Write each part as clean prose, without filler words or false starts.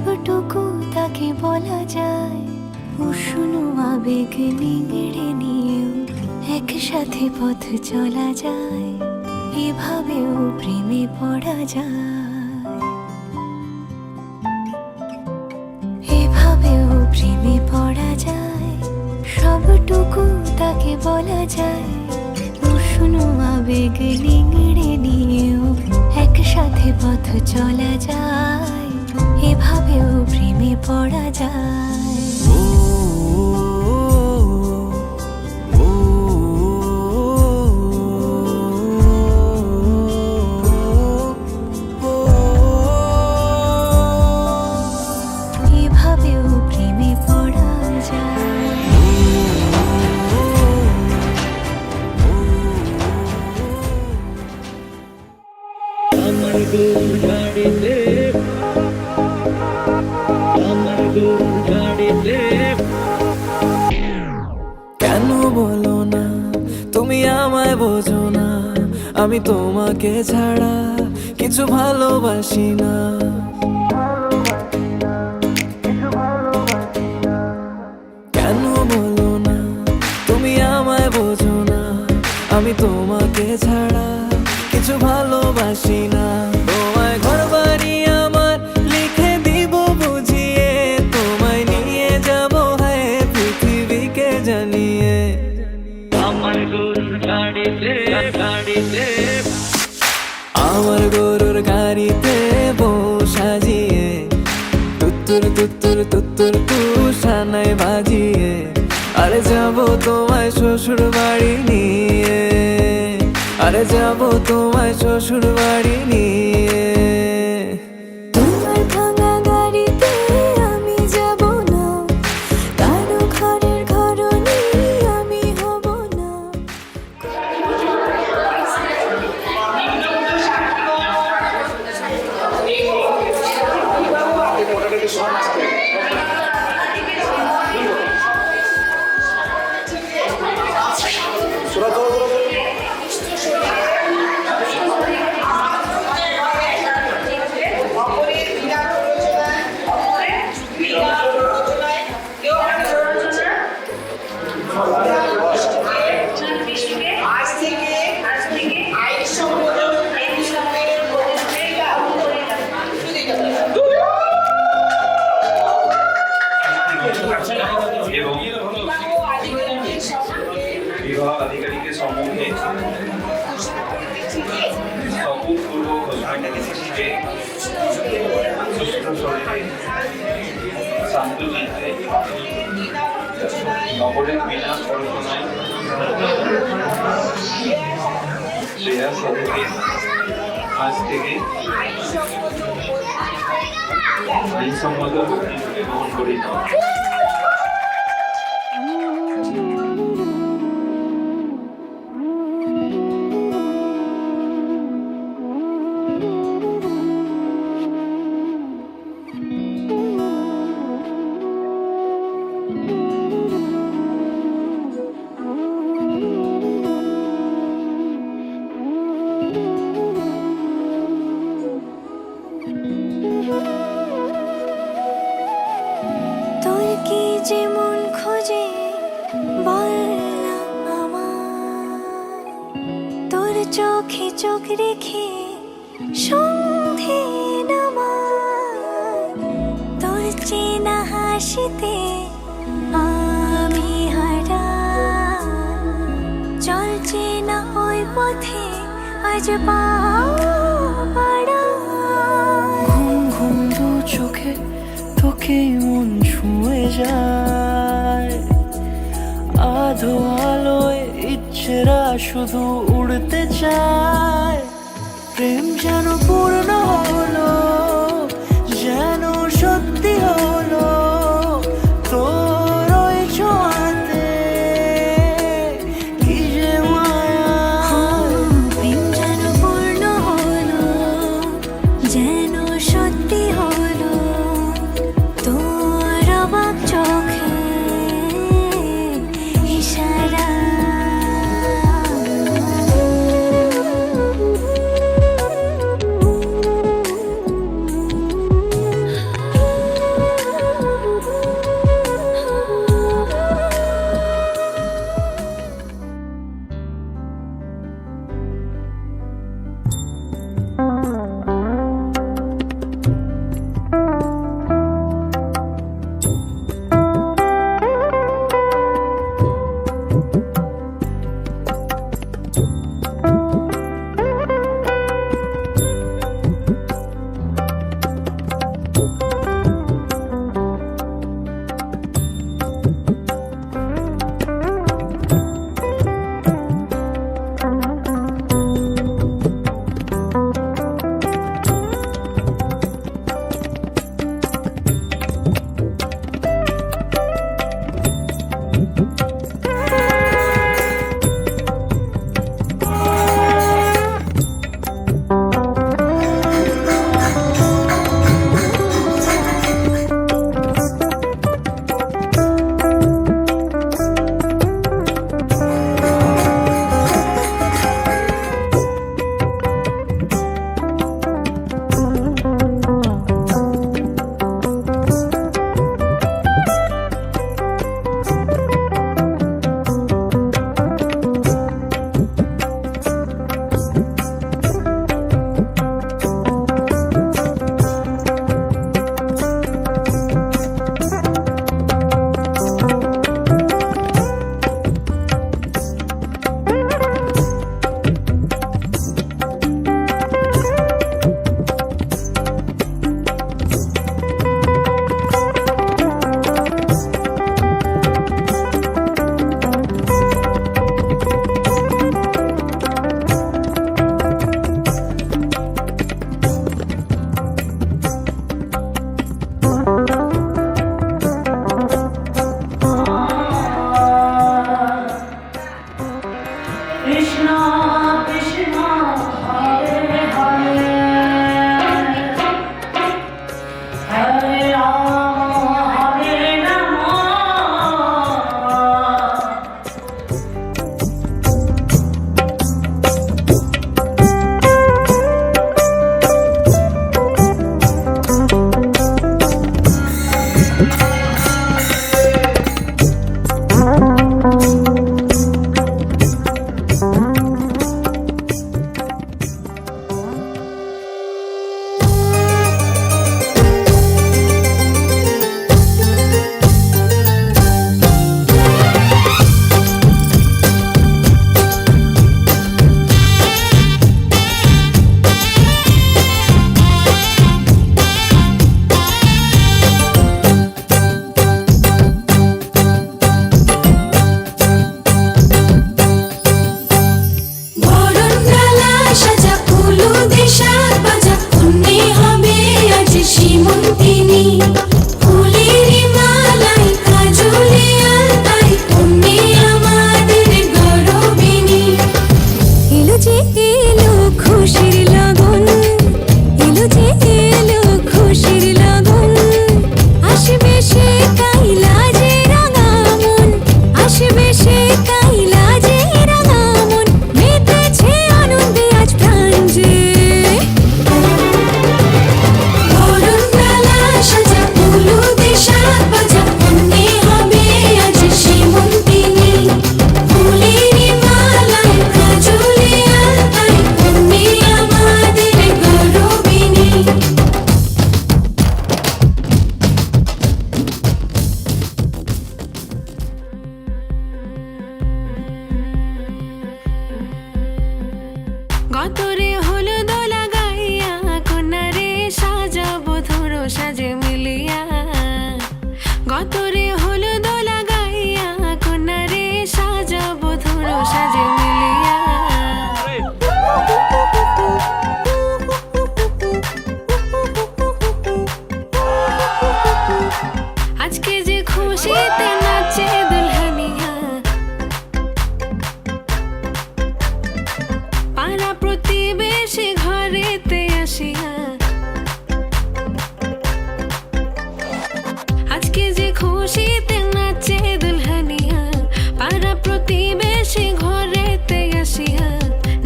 সবটুকু তাকে বলা যায়। উষ্ণ আবেগ নিংড়ে নিয়েও একসাথে পথ চলা যায়, এভাবেও প্রেমে পড়া যায়, এভাবেও প্রেমে পড়া যায়। সবটুকু তাকে বলা যায়, উষ্ণ আবেগ নিংড়ে নিয়েও একসাথে পথ চলা যায়, এভাবেও প্রেমে পড়া যায়। এভাবেও প্রেমে পড়া যায়। আমার গরুর গাড়িতে, আমার গরুর গাড়িতে। কেন বলো না তুমি আমায় বোঝো না, আমি তোমাকে ছাড়া কিছু ভালোবাসি না। কেন বলো না তুমি আমায় বোঝো না, আমি তোমাকে ছাড়া কিছু ভালোবাসি না। তোমায় ঘর বাড়ি আমার লিখে দিব বুঝিয়ে, তোমায় নিয়ে যাব হ্যাঁ পৃথিবীকে জানিয়ে। আমার গরুর গাড়িতে, গাড়িতে, আমার গরুর গাড়িতে বউ সাজিয়ে, তুত্তুর তুত্তুর তুত্তুর তুষানায় বাজিয়ে, আরে যাবো তোমায় শ্বশুর বাড়ি নিয়ে, আরে যাবো তোমায় শ্বশুর বাড়ি নিয়ে। তোমার ভাঙা গাড়িতে আমি যাব না, কারো ঘরের ঘরনি আমি হব না। বিবাহ আধিকারিকের সম্মুখে অভূতপূর্ব ঘোষণাটাকে শিখে সুস্থ শরীরে শান্ত চিত্তে নগরের বিনা কল্পনায় শ্রেয়া সাথে আজ থেকে আইনসম্মত গ্রহণ করি। তোর কি যেমন খোঁজে বল না আমায়, তোর চোখে চোখ রেখে সন্ধে নামায়, তোর চেনা হাসিতে আমি হারাই, চল চেনা ওই পথে আজ পা বাড়াই। ঘুম ঘুম দু চোখে তোকে মন ছুঁয়ে যায়, আধো আলোয় ইচ্ছেরা শুধু উড়তে চায়। প্রেম যেন পূর্ণ হলো, যেন সত্যি হলো, তোর ওই ছোঁয়াতে কি যে মায়া। প্রেম যেন পূর্ণ হলো, যেন সত্যি হলো, তোর অবাক চোখে ইশারা। বরণডালা সাজা ফুলুদে সাত বাজা কন্যে হবে আজ সীমন্তিনী ফুলের মালাই কাজলে আলতায় কন্যে আমাদের গৌরবিনী এলো যে এলো খুশির লগন এলো যে এলো খুশির লগন আসবে সে কাইলা যে রাঙামন আসবে সে কাইলা যে রাঙামন মেতেছে আনন্দে আজ প্রাণ যে বরণডালা সাজা ফুলুদে সাত বাজা কন্যে হবে আজ সীমন্তিনী ফুলের মালায় কাজলে আলতায় কন্যে আমাদের গৌরবিনী গতরে হলো দোলা গাইয়া কন্যারে সাজাবো ধরো সাজে মিলিয়া গতরে হলো দোলা গাইয়া কন্যারে সাজাবো ধরো সাজে মিলিয়া আজকে যে খুশিতে নাচে দুলহানিয়া পাড়া প্রতিবেশী ঘরেতে আসিয়া আজকে যে খুশিতে নাচে দুলহানিয়া পাড়া প্রতিবেশী ঘরেতে আসিয়া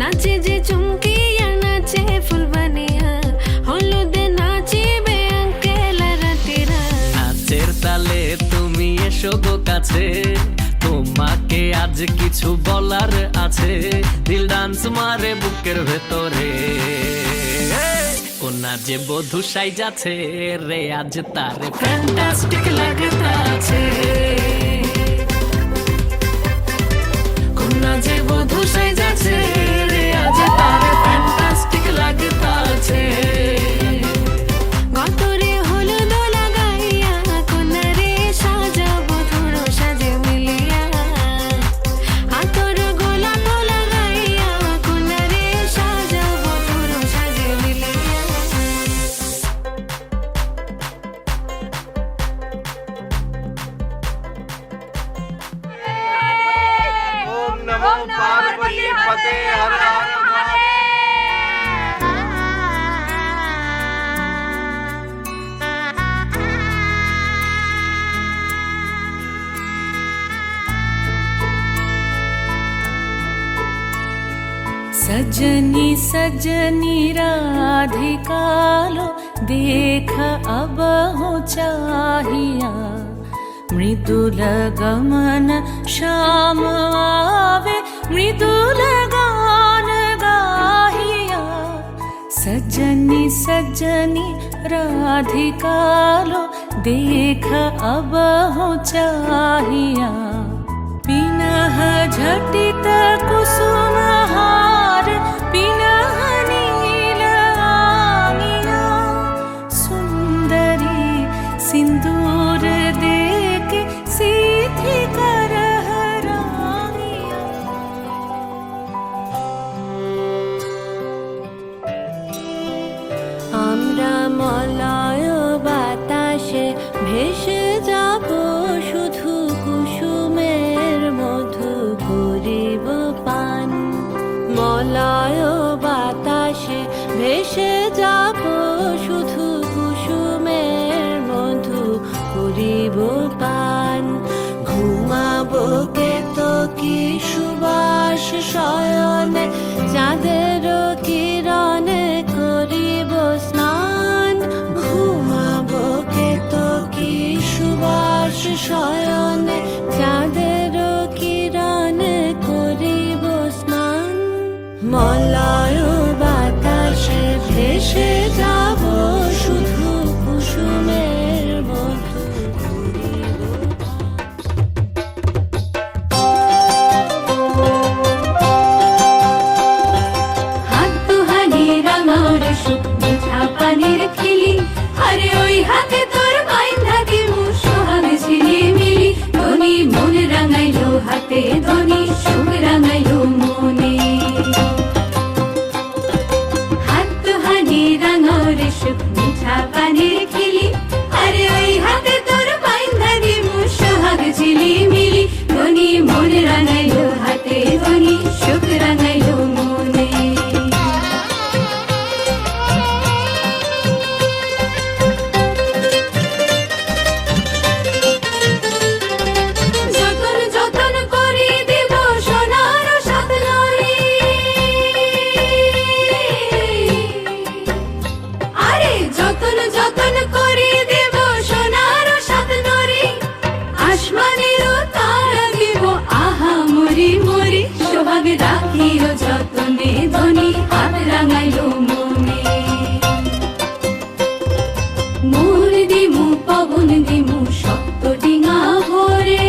নাচে যে চুমকিয়া নাচে ফুলবানিয়া হলুদে নাচিবে আঙ্কেল রাতিরা নাচের তালে তুমি এসো গো কাছে তোমাকে আজ কিছু বলার আছে দিল ডান্স মারে বুকের ভেতরে কোনা যে বধূ সাইজাছে রে আজ তারে ফ্যান্টাস্টিক লাগতাছে কোনা যে বধূ সাইজাছে রে আজ তারে ফ্যান্টাস্টিক লাগতাছে গতরে হলো দোলা গাইয়া কন্যারে সাজাবো ধরো সাজে মিলিয়া আতর গোলাপ দোলা গাইয়া কন্যারে সাজাবো ধরো সাজে মিলিয়া ওম নমো পার্বতী পতে হর হর सजनी सजनी राधिका लो देख अब हो चाहिया मृदुल गमन श्याम आवे मृदुल गान गाहिया सजनी सजनी राधिका लो देख अब हो चाहिया पिनह झटित कुसुम हार पिनह नील आंगिया सुंदरी सिंदूर देके सीधी करह रानिया আমরা মলয় বাতাসে ভেসে যাব শুধু কুসুমের মধু করিব পান মলয় বাতাসে ভেসে যাব শুধু কুসুমের শয়নে চাঁদের কিরণে করিব স্নান ঘুমাবো কেতকী সুবাস শয়নে চাঁদের কিরণে করিব স্নান মলয় বাতাসে ভেসে যাব শুধু কুসুমের মধু হাত দুহানি রাঙার সুখ মিঠা পানির খিলি আরে ওই হাতে তোর বাইন্ধা দিমু সোহাগ ঝিলিমিলি ধনী মন রাঙাইলো হাতে ধনী সুখ রাঙাইলো মনে হাত দুহানি রাঙার সুখ মিঠা পানির খিলি আরে ওই হাতে তোর বাইন্ধা দিমু সোহাগ ঝিলিমিলি ধনী মন রাঙাইলো হাতে ধনী সুখ রাঙাইলো মনে যতন যতন করি দেব সোনার সাত নরি আরে যতন যতন করি দেব সোনার সাত নরি আসমানের তারা দিব আহা মরি মরি সোহাগ রাখিও যতনে ধনী হাত রাঙাইলো মনে মোর দিমু পবন দিমু শক্ত ডিঙা ভরে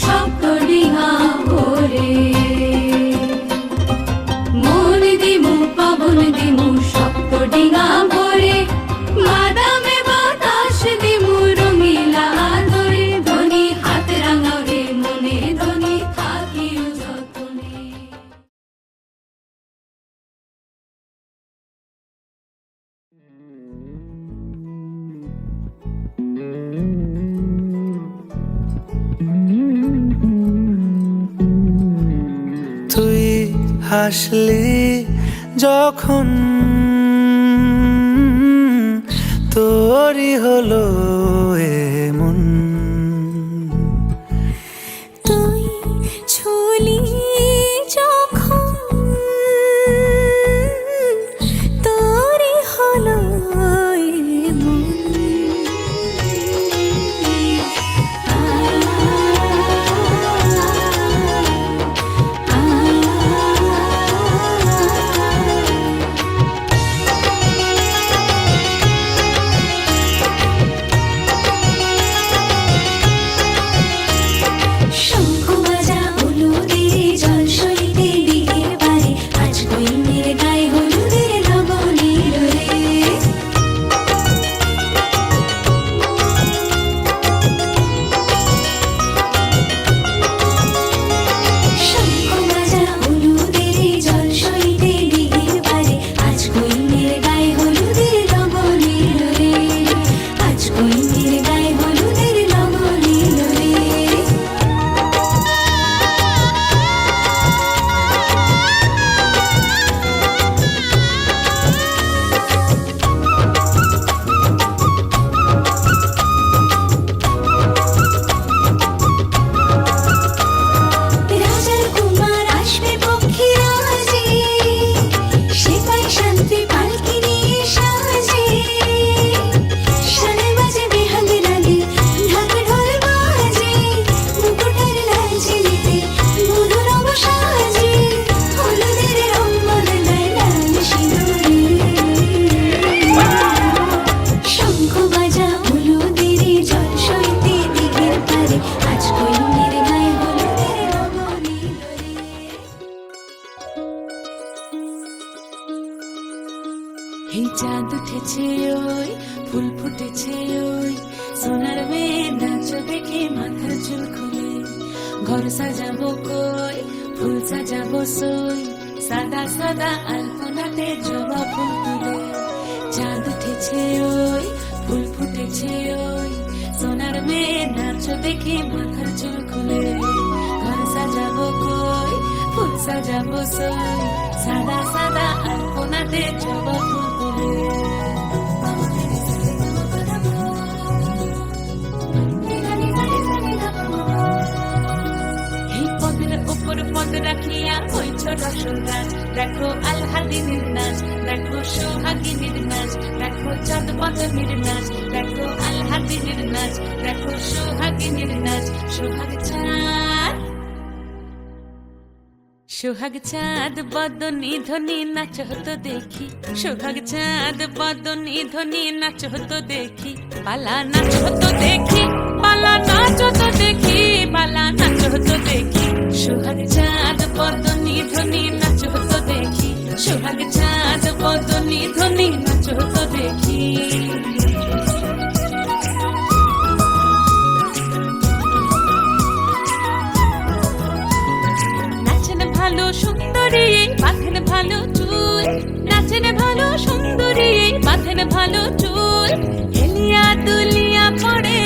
শক্ত ডিঙা ভরে মোর দিমু পবন দিমু শক্ত ডিঙা ভরে বাদামে বাতাস দিমু রঙিলা ধরে ধনী হাত রাঙাও রে মনে ধনী থাকিও যতনে তুই হাসলি যখন তোরই হলো এমন তুই ছুলি যখন তোরই হলো এমন। শঙ্খ বাজা হলুদের জল সইতে দিঘির পারে আজ কইনের গায়ে হলুদের লবণের রে শঙ্খ বাজা হলুদের জল সইতে দিঘির পারে আজ কইনের গায়ে হলুদের লবণের রে আজ কইনের গায়ে হলুদের লবণের রে রাজার কুমার আসবে পক্ষী রাজে সে পায় শান্তি পালকি নিয়ে সাজে শানে বাজে বেহাল লাগে ঢাক ঢোল বাজে মুকুটের লাল ঝিলিতে মধুর সাজে হলুদের রং বদলায় লাল সিঁদুরে শঙ্খ বাজা হলুদের জল সইতে দিঘির পারে আজ কইনের গায়ে হলুদের লবণের এই চাঁদ উঠেছে ওই ফুল ফুটেছে ওই সোনার মেয়ে নাচ দেখে মাথার চুল খুলে ঘর সাজাবো কই ফুল সাজাবো সই সাদা সাদা আলপনাতে জবা ফুল তুলে চাঁদ উঠেছে ওই ফুল ফুটেছে ওই সোনার মেয়ে নাচ দেখে মাথার চুল খুলে ঘর সাজাবো কই ফুল সাজাবো সই সাদা সাদা আলপনাতে জবা ফুল তুলে এই পদ্ম দেখো আলহাদিনের নাচ, দেখো সোহাগিনীর নাচ, দেখো চাঁদ বদনের নাচ, দেখো আলহাদিনের নাচ, দেখো সোহাগিনীর নাচ। সোহাগ চাঁদ, সোহাগ চাঁদ বদনী ধ্বনি নাচ হতো দেখি, সোহাগ চাঁদ বদনী ধ্বনি নাচ হতো দেখি, পালা নাচ হতো দেখি, পালা নাচ হতো দেখি, পালা নাচ হতো দেখি। সোহাগ চাঁদ বদনী ধ্বনি নাচ হতো দেখি, সোহাগ চাঁদ বদনী ধ্বনি নাচ হতো দেখি। ভালো সুন্দরী বাঁধেন ভালো চুল, নাচেন ভালো সুন্দরী বাঁধেন ভালো চুল, হেলিয়া দুলিয়া পড়ে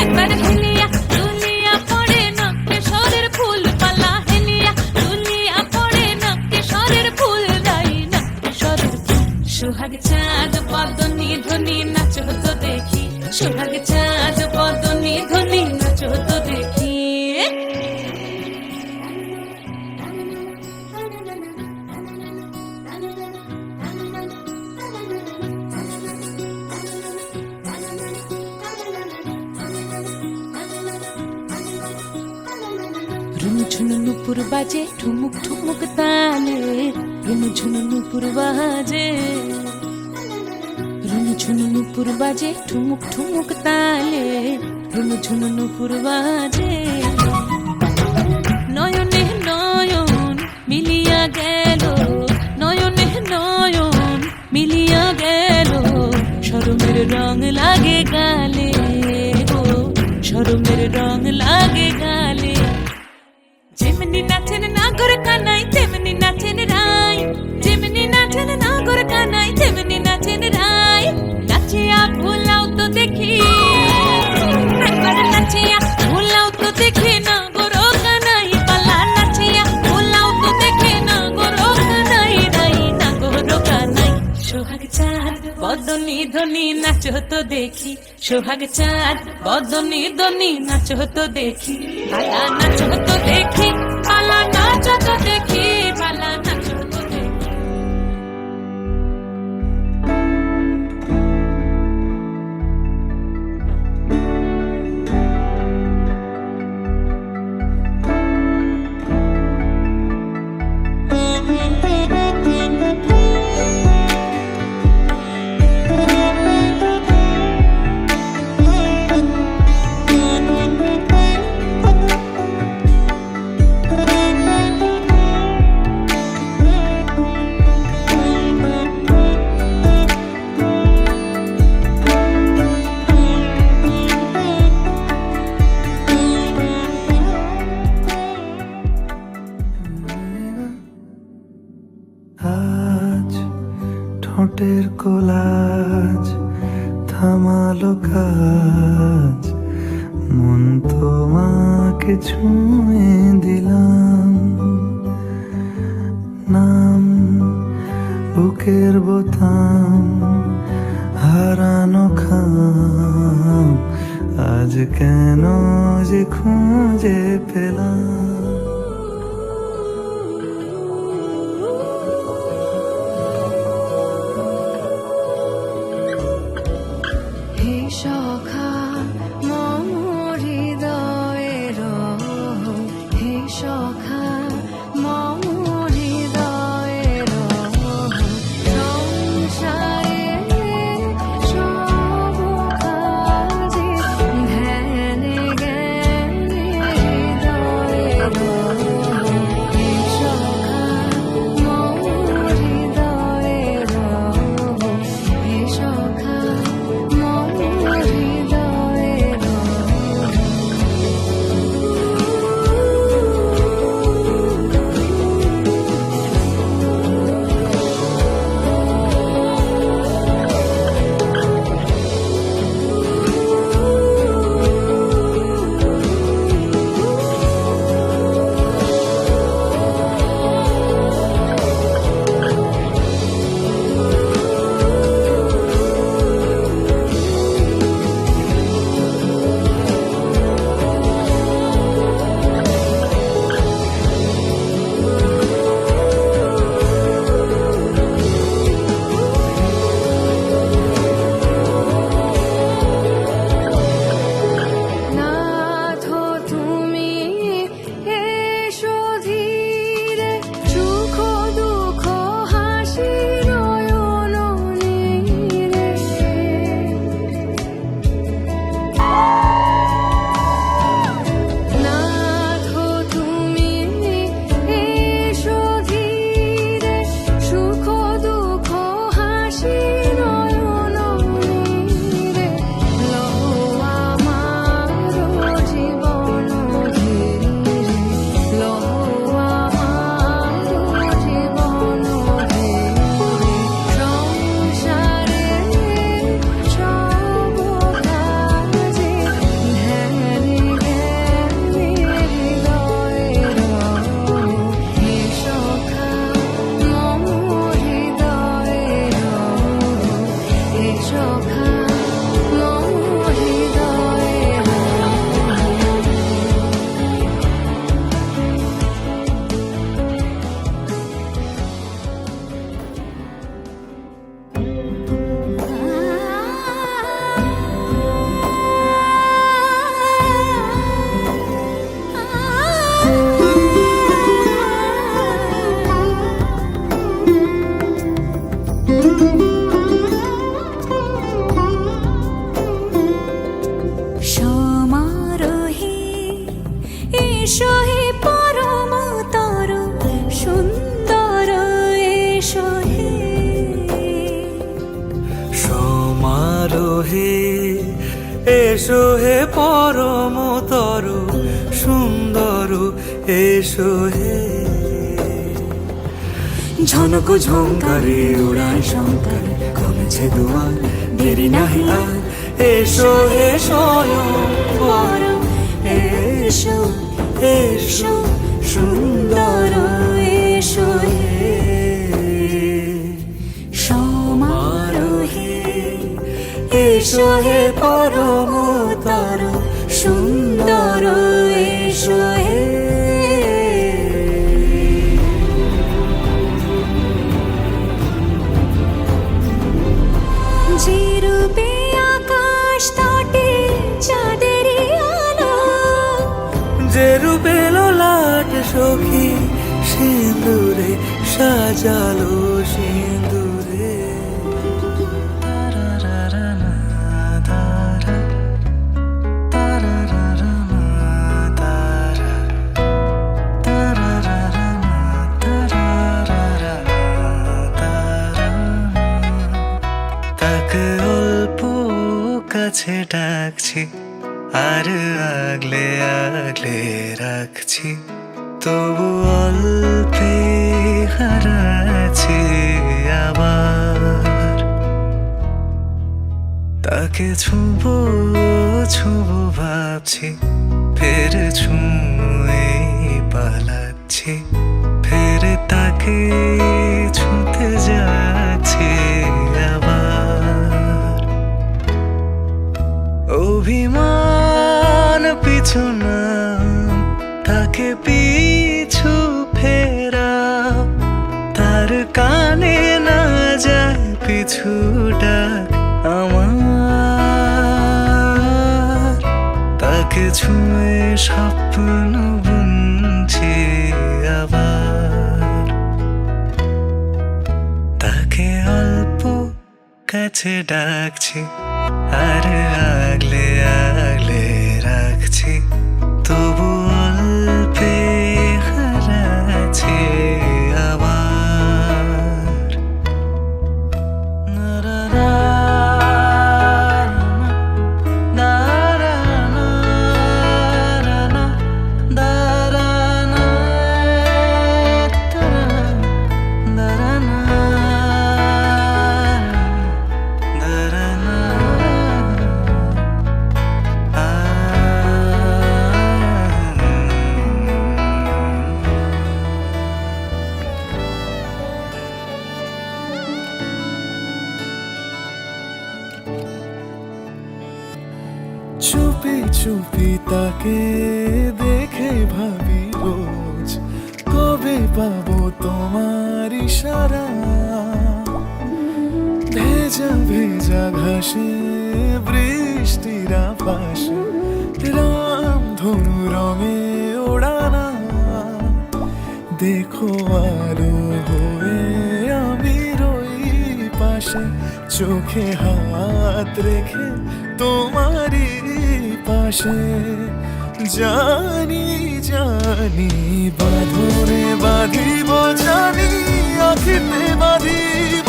একবার, হেলিয়া দুলিয়া পড়ে নকেশ্বরের ফুল পালা, হেলিয়া দুলিয়া পড়ে নকেশ্বরের ফুল দাই নকেশ্বরের ফুল। সোহাগ চাঁদ বদনী ধ্বনি নাচ হতো দেখি, সোহাগ চাঁদ বদনী ধ্বনি নাচ হতো দেখি। ঝুনু নুপুর বাজে ঠুমুক ঠুমুক তালে, রুনু ঝুনু নুপুর বাজে, রুনু ঝুনু নুপুর বাজে ঠুমুক ঠুমুক তালে, রুনু ঝুনু নুপুর বাজে। নয়নে নয়ন মিলিয়া গেল, নয়নে নয়ন মিলিয়া গেল, শরমের রং লাগে গালে গো, শরমের রং লাগে গালে। যেমনি নাচেন নাগর কানাই তেমনি নাচেন রাই, যেমনি নাচেন নাগর কানাই তেমনি নাচেন রাই, নাচিয়া ভোলাও তো দেখি একবার, নাচিয়া ভোলাও তো দেখি নাগর কানাই পালা, নাচিয়া ভোলাও তো দেখি নাগর কানাই রাই, নাগর কানাই। সোহাগ চাঁদ বদনী ধ্বনি নাচ হতো দেখি, সোহাগ চাঁদ বদনী ধ্বনি নাচ হতো দেখি, পালা নাচ হতো দেখি, পালা নাচ হতো দেখি, পালা নাচ হতো দেখি। আজ ঠোঁটের কোলাজ থামালো কাজ, মন তোমাকে ছুঁয়ে দিলাম, নাম বুকের বোতাম হারানো খাম, আজ কেন যে খুঁজে পেলাম। সখা মম হৃদয়ের, হে সখা মম হৃদয়ের, সংসারে সব কাজে ধ্যানে জ্ঞানে হৃদয়ের, হে সখা মম হৃদয়ের, হে সখা মম হৃদয়ের। সখা মোর হৃদয়ে সমারোহে এসো হে পরমতর সুন্দর এসো হে সমারোহে এসো হে পরমতর সুন্দর এসো হে ঝনক ঝঙ্কারে উড়ায় শঙ্কর কমেছে দুয়ার দেরি নাহি আর এসো হে স্বয়ংবর এসো এসো সুন্দর এসো হে সমারোহে এসো হে পরমতর সুন্দর এসো হে যে রূপে আকাশ তটে চাঁদেরই আলো যে রূপে ললাট সখী সিঁদুরে সাজালো সিঁদুরে তারারারানা, তারা, তারারারানা, তারা, তারারারানা, তারারারানা, তারা। তাকে অল্প কাছে ডাকছি আর আগলে আগলে রাখছি তবু অল্পে হারাচ্ছি আবার তাকে ছুঁবো ছুঁবো ভাবছি ফের ছুঁয়ে পালাচ্ছি ফের তাকে ছুঁতে যাচ্ছি আবার অভিমান পিছু না তাকে পিছু ফেরা তার কানে না যায় পিছু ডাক আমার তাকে ছুঁয়ে স্বপ্ন বুনছি আবার তাকে অল্প কাছে ডাকছি আর আগলে আগলে রাখছি তবু অল্পে হারাচ্ছি আবার নারারা, নারানা, নারানা, দারানা, তারা, দারানা, দারানা, চুপি চুপি তাকে দেখে ভাবি রোজ কবে পাবো তোমার ইশারা ভেজা ভেজা ঘাসে বৃষ্টির আভাসে রাম ধনু রঙে ওড়ানা দেখো আরো হয়ে আমি রই পাশে চোখে হাত রেখে তোমারই পাশে জানি জানি বাঁধনে বাঁধিব জানি আখিতে বাঁধিব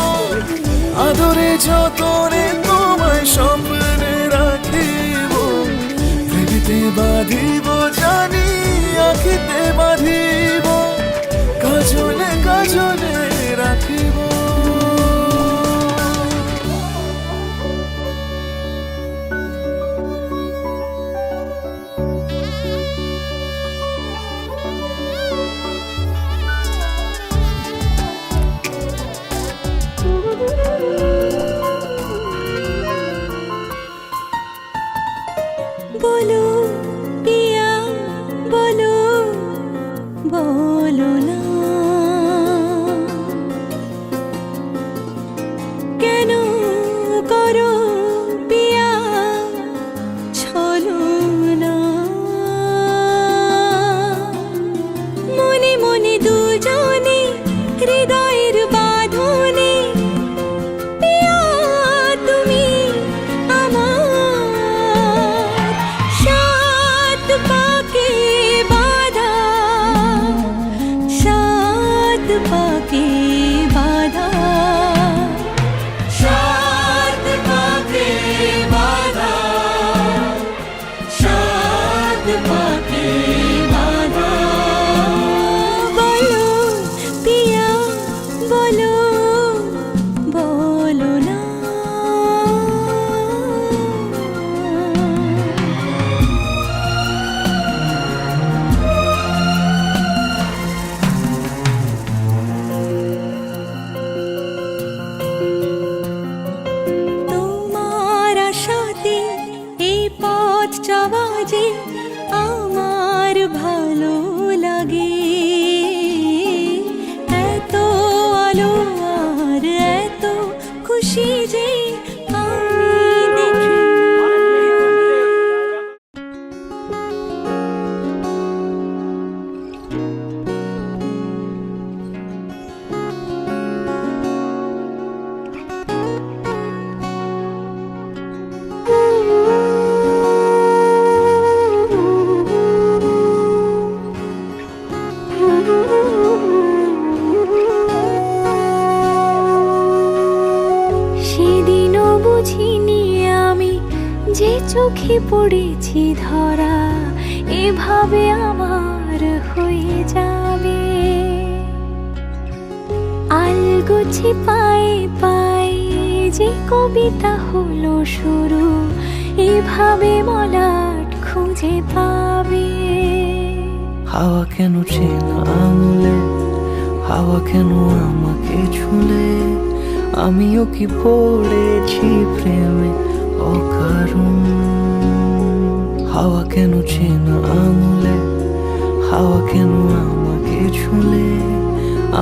আদরে যতনে তোমায় স্বপ্নে রাখিব ভেবিতে বাঁধিব জানি আখিতে বাঁধিব কাজলে কাজলে রাখিব বলো পিয়া বলো বলো না কেন করো পিয়া ছলো না মনে মনে দুজনে হৃদয়ের বাঁধনে পিয়া তুমি আমার সাত পাকে বাঁধা সাত পাকে বাঁধা সাত পাকে বাঁধা সাত পাকে বাঁধা বলো পিয়া বলো বলো না তোমার আশাতে এই পথ চলা যে আমার ভালো লাগে এত আলো আর এত খুশি যে আমি দেখি সেদিনও বুঝিনি আমি যে চোখে পড়েছি ধরা এভাবে আমার হয়ে যাবে আলগোছে পায়ে পায়ে যে কবিতা হলো শুরু এভাবে মলাট খুঁজে পাবে হাওয়া কেন চেনা আঙুলে হাওয়া কেন আমাকে ছুলে আমিও কি পড়েছি প্রেমে অকারণ হাওয়া কেন চেনা আঙুলে হাওয়া কেন আমাকে ছুলে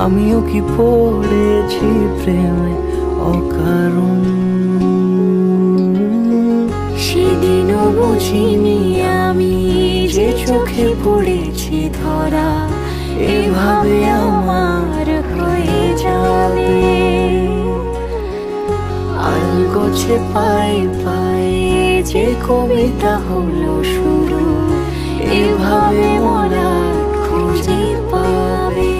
আমিও কি পড়েছি প্রেমে অকারণ সেদিনও বুঝিনি আমি যে চোখে পড়েছি ধরা এভাবে আমার হয়ে যাবে আলগোছে পায়ে পায়ে যে কবিতা হলো শুরু এভাবে মরা খুঁজে পাবে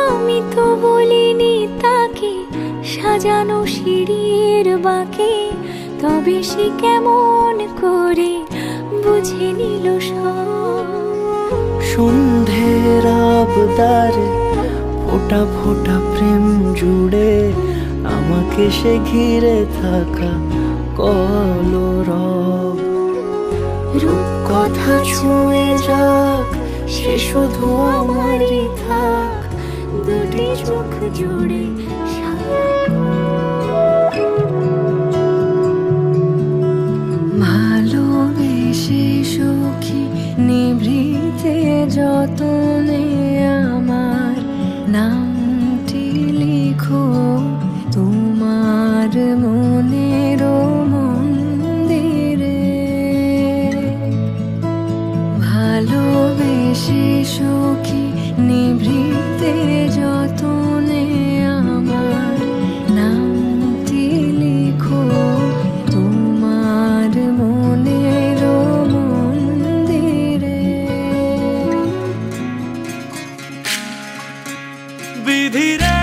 আমি তো বলিনি তাকে সাজানো সিঁড়ির বাঁকে তবে সে কেমন করে বুঝে নিল সব সন্ধ্যের আবদারে ফোটা ফোটা প্রেম জুড়ে আমাকে সে ঘিরে থাকা কলরব রূপকথা ছুঁয়ে যাক সে শুধু আমারই থাক দুটি চোখ জুড়ে ভালোবেসে সখী নিভৃতে যতনে আমার নামটি লিখো তোমার মনের মন্দিরে ভালোবেসে সখী নিভৃতে যতনে আমার নামটি লিখো তোমার মনের মন্দিরে বিধিরে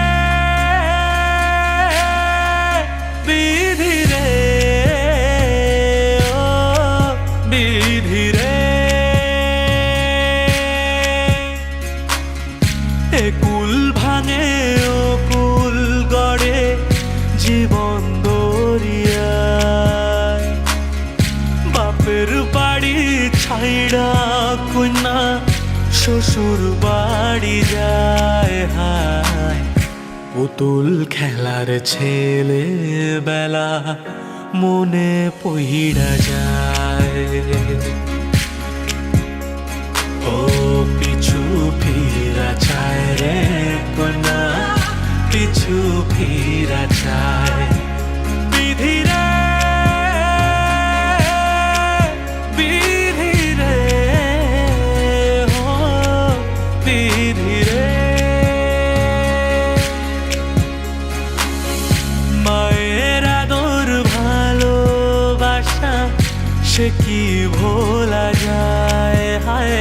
বিধিরে ও বিধিরে শ্বশুর বাড়ি যায় হায় পুতুল খেলার ছেলে বেলা মনে পইড়া যায় ও পিছু ফিরা চায় রে কোনা পিছু ফিরা চায় বিধি রে বিধি রে ও বিধি রে মায়ের আদর ভালোবাসা সে কি ভোলা যায় হায়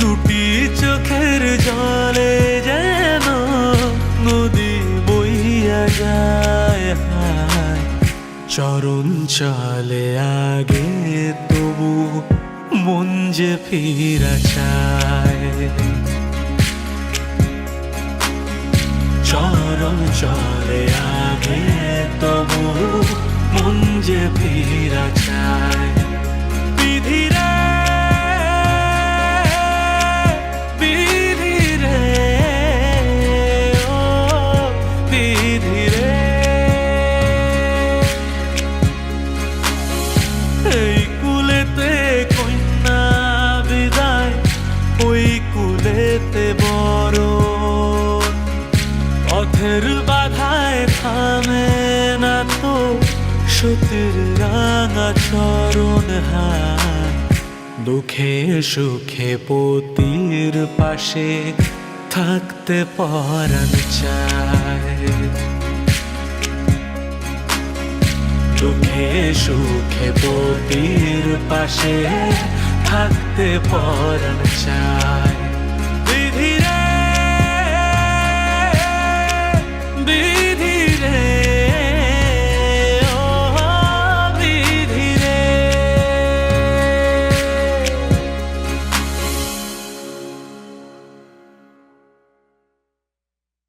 দুটি চোখের জলে যেন নদী বইয়া যায় হায় চরণ চলে আগে তবু মন যে ফিরা চায় চরণ চলে আগে তবু মন যে ফিরা চায় বিধি রে বিধি রে ও বিধি রে এই কুলেতে কন্যা বিদায় ওই কুলেতে বড় পথের বাধায় থামে না তো সতীর রাঙা চরণ হায় দুঃখে সুখে পতির পাশে থাকতে পরাণ চায় দুঃখে সুখে পতির পাশে থাকতে পরাণ চায়